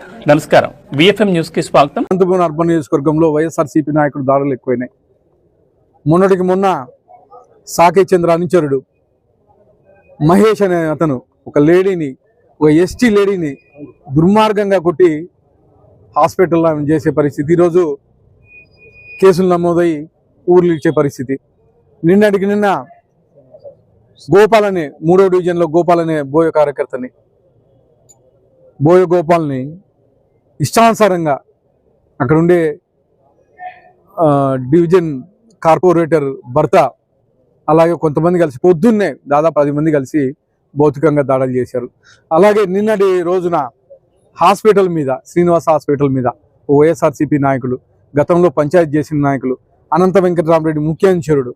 నమస్కారం, VFM news కి స్వాగతం. అనంతపురం అర్బన్ నియోజకవర్గంలో వైఎస్ఆర్సీపీ నాయకుడు దాడులు ఎక్కువైనాయి. మొన్నటికి మొన్న సాకే చంద్ర అనుచరుడు మహేష్ అనే అతను ఒక ఎస్టీ లేడీని దుర్మార్గంగా కొట్టి హాస్పిటల్లో చేసే పరిస్థితి, ఈరోజు కేసులు నమోదై ఊర్లు ఇచ్చే పరిస్థితి. నిన్నటికి నిన్న గోపాల్ అనే 3వ డివిజన్లో గోపాల్ అనే బోయ కార్యకర్తని, బోయ గోపాల్ని ఇష్టానుసారంగా అక్కడ ఉండే డివిజన్ కార్పొరేటర్ భర్త అలాగే కొంతమంది కలిసి పొద్దున్నే దాదాపు 10 మంది కలిసి భౌతికంగా దాడులు చేశారు. అలాగే నిన్నటి రోజున హాస్పిటల్ మీద, శ్రీనివాస హాస్పిటల్ మీద వైఎస్ఆర్సీపీ నాయకులు, గతంలో పంచాయతీ చేసిన నాయకులు అనంత వెంకటరామరెడ్డి ముఖ్య అనుచరుడు,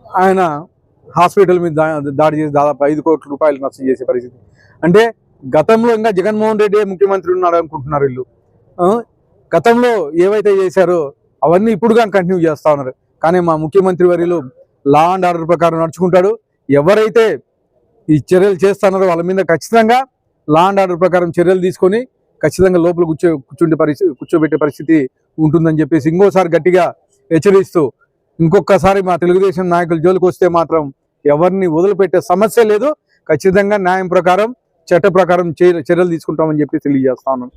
ఆయన హాస్పిటల్ మీద దాడి చేసి దాదాపు 5 కోట్ల రూపాయలు నష్టం చేసే పరిస్థితి. అంటే గతంలో ఇంకా జగన్మోహన్ రెడ్డి ముఖ్యమంత్రి ఉన్నాడు అనుకుంటున్నారు వీళ్ళు. గతంలో ఏవైతే చేశారో అవన్నీ ఇప్పుడు కానీ కంటిన్యూ చేస్తూ ఉన్నారు. కానీ మా ముఖ్యమంత్రి వర్యులు లా అండ్ ఆర్డర్ ప్రకారం నడుచుకుంటాడు. ఎవరైతే ఈ చర్యలు చేస్తున్నారో వాళ్ళ మీద ఖచ్చితంగా లా అండ్ ఆర్డర్ ప్రకారం చర్యలు తీసుకొని ఖచ్చితంగా లోపల కూర్చోబెట్టే పరిస్థితి ఉంటుందని చెప్పేసి ఇంకోసారి గట్టిగా హెచ్చరిస్తూ, ఇంకొకసారి మా తెలుగుదేశం నాయకుల జోలికి వస్తే మాత్రం ఎవరిని వదిలిపెట్టే సమస్య లేదు. ఖచ్చితంగా న్యాయం ప్రకారం, చట్ట ప్రకారం చర్యలు తీసుకుంటామని చెప్పి తెలియజేస్తా ఉన్నాను.